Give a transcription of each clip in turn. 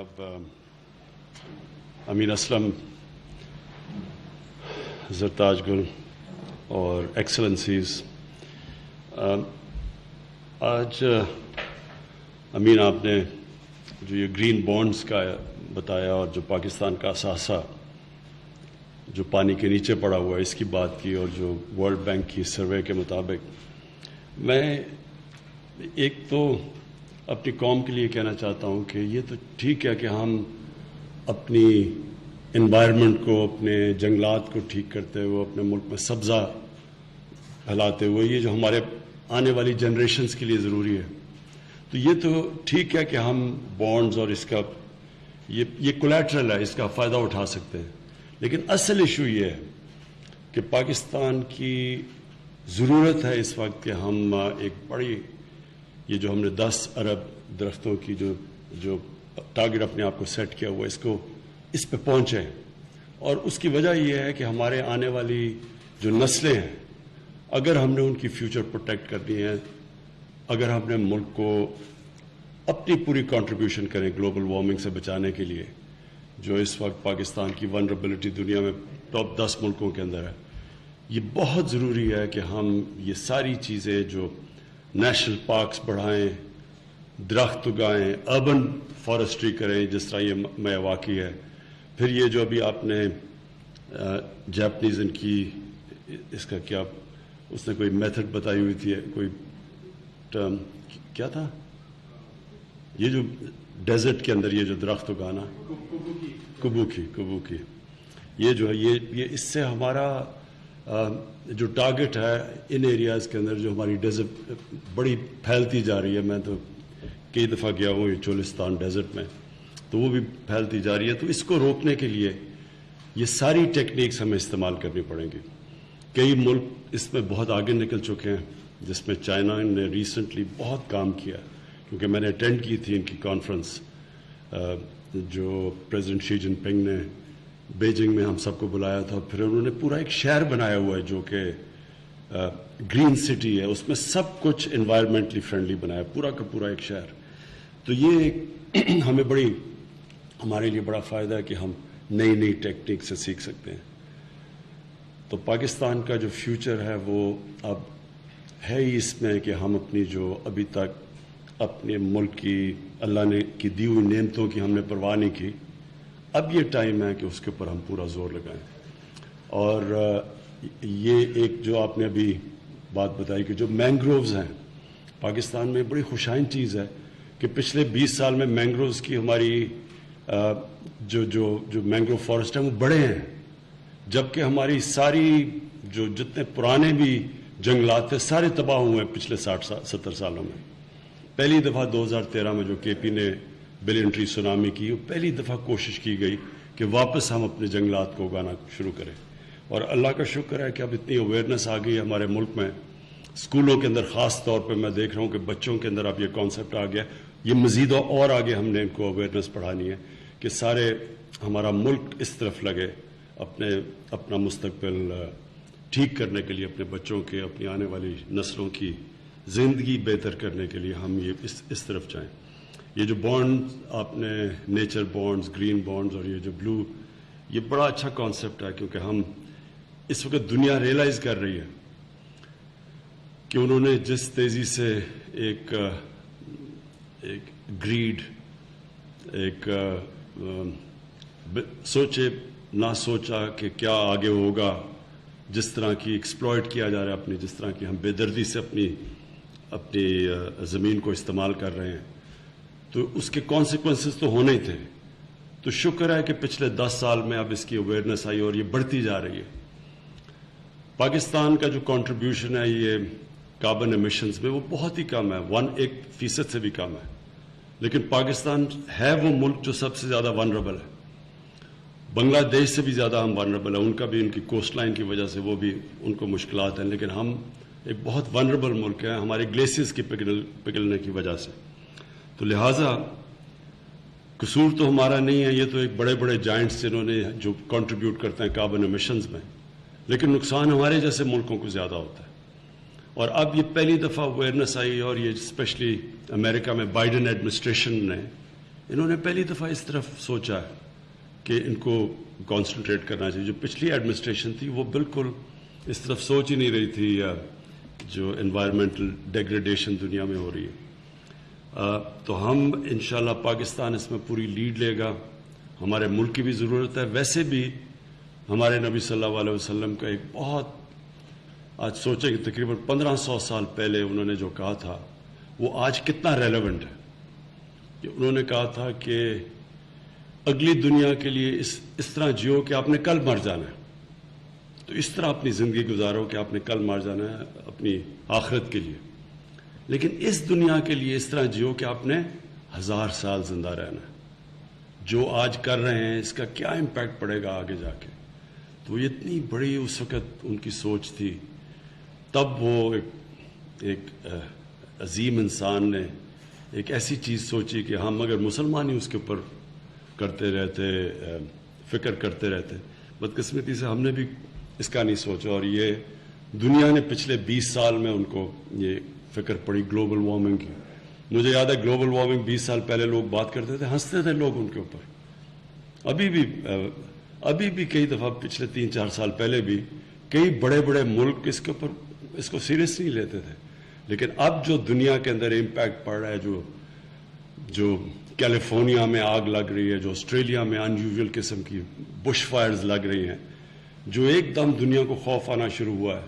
اب امین اسلم، زرتاج گل اور ایکسلنسیز، آج امین آپ نے جو یہ گرین بانڈز کا بتایا اور جو پاکستان کا اثاثہ جو پانی کے نیچے پڑا ہوا ہے اس کی بات کی، اور جو ورلڈ بینک کی سروے کے مطابق میں ایک تو اپنی قوم کے لیے کہنا چاہتا ہوں کہ یہ تو ٹھیک ہے کہ ہم اپنی انوائرمنٹ کو، اپنے جنگلات کو ٹھیک کرتے ہوئے، اپنے ملک میں سبزہ پھیلاتے ہوئے، یہ جو ہمارے آنے والی جنریشنز کے لیے ضروری ہے، تو یہ تو ٹھیک ہے کہ ہم بانڈز اور اس کا یہ کولیٹرل ہے، اس کا فائدہ اٹھا سکتے ہیں. لیکن اصل ایشو یہ ہے کہ پاکستان کی ضرورت ہے اس وقت کہ ہم ایک بڑی، یہ جو ہم نے 10 ارب درختوں کی جو ٹارگٹ اپنے آپ کو سیٹ کیا ہوا، اس پہ پہنچیں. اور اس کی وجہ یہ ہے کہ ہمارے آنے والی جو نسلیں ہیں، اگر ہم نے ان کی فیوچر پروٹیکٹ کرنی ہے، اگر ہم نے ملک کو اپنی پوری کنٹریبیوشن کریں گلوبل وارمنگ سے بچانے کے لیے، جو اس وقت پاکستان کی ونربلٹی دنیا میں ٹاپ 10 ملکوں کے اندر ہے، یہ بہت ضروری ہے کہ ہم یہ ساری چیزیں، جو نیشنل پارکس بڑھائیں، درخت اگائیں، اربن فارسٹری کریں جس طرح یہ میاواکی ہے. پھر یہ جو ابھی آپ نے جاپنیز ان کی اس کا کیا، اس نے کوئی میتھڈ بتائی ہوئی تھی، کوئی ٹرم کیا تھا، یہ جو ڈیزرٹ کے اندر یہ جو درخت اگانا، کبوکی، یہ جو ہے یہ اس سے ہمارا جو ٹارگٹ ہے ان ایریاز کے اندر، جو ہماری ڈیزرٹ بڑی پھیلتی جا رہی ہے، میں تو کئی دفعہ گیا ہوں یہ چولستان ڈیزرٹ میں، تو وہ بھی پھیلتی جا رہی ہے. تو اس کو روکنے کے لیے یہ ساری ٹیکنیکس ہمیں استعمال کرنی پڑیں گی. کئی ملک اس میں بہت آگے نکل چکے ہیں، جس میں چائنا نے ریسنٹلی بہت کام کیا، کیونکہ میں نے اٹینڈ کی تھی ان کی کانفرنس جو پریزیڈنٹ شی جن پنگ نے بیجنگ میں ہم سب کو بلایا تھا. پھر انہوں نے پورا ایک شہر بنایا ہوا ہے جو کہ گرین سٹی ہے، اس میں سب کچھ انوائرمنٹلی فرینڈلی بنایا، پورا کا پورا ایک شہر. تو یہ ہمیں ہمارے لیے بڑا فائدہ ہے کہ ہم نئی ٹیکنیک سے سیکھ سکتے ہیں. تو پاکستان کا جو فیوچر ہے وہ اب ہے ہی اس میں کہ ہم اپنی جو ابھی تک اپنے ملک کی اللہ نے کی دی ہوئی نعمتوں کی ہم نے پرواہ نہیں کی، اب یہ ٹائم ہے کہ اس کے اوپر ہم پورا زور لگائیں. اور یہ ایک جو آپ نے ابھی بات بتائی کہ جو مینگرووز ہیں پاکستان میں، بڑی خوشائن چیز ہے کہ پچھلے 20 سال میں مینگرووز کی ہماری جو مینگروو فارسٹ ہیں وہ بڑے ہیں، جبکہ ہماری ساری جتنے پرانے بھی جنگلات تھے سارے تباہ ہوئے ہیں پچھلے 60-70 سالوں میں. پہلی دفعہ 2013 میں جو کے پی نے بلین ٹری سونامی کی، وہ پہلی دفعہ کوشش کی گئی کہ واپس ہم اپنے جنگلات کو اگانا شروع کریں. اور اللہ کا شکر ہے کہ اب اتنی اویئرنیس آ گئی ہے ہمارے ملک میں، اسکولوں کے اندر خاص طور پہ میں دیکھ رہا ہوں کہ بچوں کے اندر اب یہ کانسیپٹ آ گیا. یہ مزید اور آگے ہم نے ان کو اویئرنیس پڑھانی ہے کہ سارے ہمارا ملک اس طرف لگے، اپنا مستقبل ٹھیک کرنے کے لیے، اپنے بچوں کے، اپنی آنے والی نسلوں کی زندگی بہتر کرنے کے لیے ہم یہ اس طرف جائیں. یہ جو بانڈ آپ نے نیچر بانڈز، گرین بانڈز اور یہ جو بلو، یہ بڑا اچھا کانسیپٹ ہے، کیونکہ ہم اس وقت دنیا ریئلائز کر رہی ہے کہ انہوں نے جس تیزی سے ایک گریڈ، ایک سوچے نہ سوچا کہ کیا آگے ہوگا، جس طرح کی ایکسپلائٹ کیا جا رہا ہے جس طرح کی ہم بے دردی سے اپنی زمین کو استعمال کر رہے ہیں، تو اس کے کانسیکوینسز تو ہونے ہی تھے. تو شکر ہے کہ پچھلے 10 سال میں اب اس کی اویئرنیس آئی اور یہ بڑھتی جا رہی ہے. پاکستان کا جو کنٹریبیوشن ہے یہ کاربن ایمیشنز میں وہ بہت ہی کم ہے، 1% سے بھی کم ہے. لیکن پاکستان ہے وہ ملک جو سب سے زیادہ ونربل ہے. بنگلہ دیش سے بھی زیادہ ہم ونربل ہیں، ان کا بھی ان کی کوسٹ لائن کی وجہ سے وہ بھی ان کو مشکلات ہیں، لیکن ہم ایک بہت ونربل ملک ہے ہمارے گلیشیئرز کی پگھلنے کی وجہ سے. تو لہٰذا قصور تو ہمارا نہیں ہے، یہ تو ایک بڑے بڑے جائنٹس جنہوں نے جو کنٹریبیوٹ کرتے ہیں کاربن ایمیشنز میں، لیکن نقصان ہمارے جیسے ملکوں کو زیادہ ہوتا ہے. اور اب یہ پہلی دفعہ اویئرنیس آئی، اور یہ اسپیشلی امریکہ میں بائیڈن ایڈمنسٹریشن نے انہوں نے پہلی دفعہ اس طرف سوچا ہے کہ ان کو کانسنٹریٹ کرنا چاہیے. جو پچھلی ایڈمنسٹریشن تھی وہ بالکل اس طرف سوچ ہی نہیں رہی تھی, جو انوائرمنٹل ڈیگریڈیشن دنیا میں ہو رہی ہے. تو ہم انشاءاللہ پاکستان اس میں پوری لیڈ لے گا. ہمارے ملک کی بھی ضرورت ہے. ویسے بھی ہمارے نبی صلی اللہ علیہ وسلم کا ایک بہت, آج سوچیں کہ تقریباً 1500 سال پہلے انہوں نے جو کہا تھا وہ آج کتنا ریلیونٹ ہے. کہ انہوں نے کہا تھا کہ اگلی دنیا کے لیے اس طرح جیو کہ آپ نے کل مر جانا ہے. تو اس طرح اپنی زندگی گزارو کہ آپ نے کل مر جانا ہے اپنی آخرت کے لیے. لیکن اس دنیا کے لیے اس طرح جیو کہ آپ نے 1000 سال زندہ رہنا ہے. جو آج کر رہے ہیں اس کا کیا امپیکٹ پڑے گا آگے جا کے. تو یہ اتنی بڑی اس وقت ان کی سوچ تھی. تب وہ ایک عظیم انسان نے ایک ایسی چیز سوچی کہ ہم اگر مسلمان ہی اس کے اوپر کرتے رہتے, فکر کرتے رہتے. بدقسمتی سے ہم نے بھی اس کا نہیں سوچا, اور یہ دنیا نے پچھلے 20 سال میں ان کو یہ فکر پڑی گلوبل وارمنگ کی. مجھے یاد ہے گلوبل وارمنگ 20 سال پہلے لوگ بات کرتے تھے, ہنستے تھے لوگ ان کے اوپر. ابھی بھی کئی دفعہ پچھلے 3-4 سال پہلے بھی کئی بڑے بڑے ملک اس کو سیریس نہیں لیتے تھے. لیکن اب جو دنیا کے اندر امپیکٹ پڑ رہا ہے, جو کیلیفورنیا میں آگ لگ رہی ہے, جو آسٹریلیا میں انیوژل قسم کی بش فائرز لگ رہی ہیں, جو ایک دم دنیا کو خوف آنا شروع ہوا ہے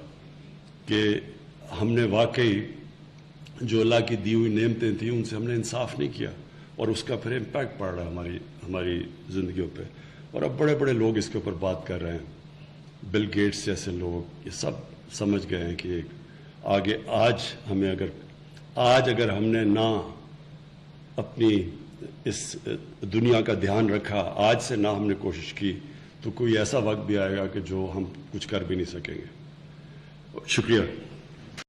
کہ ہم نے واقعی جو اللہ کی دی ہوئی نعمتیں تھیں ان سے ہم نے انصاف نہیں کیا, اور اس کا پھر امپیکٹ پڑ رہا ہے ہماری زندگیوں پہ. اور اب بڑے بڑے لوگ اس کے اوپر بات کر رہے ہیں. بل گیٹس جیسے لوگ یہ سب سمجھ گئے ہیں کہ آگے آج اگر ہم نے نہ اپنی اس دنیا کا دھیان رکھا, آج سے نہ ہم نے کوشش کی, تو کوئی ایسا وقت بھی آئے گا کہ جو ہم کچھ کر بھی نہیں سکیں گے. شکریہ.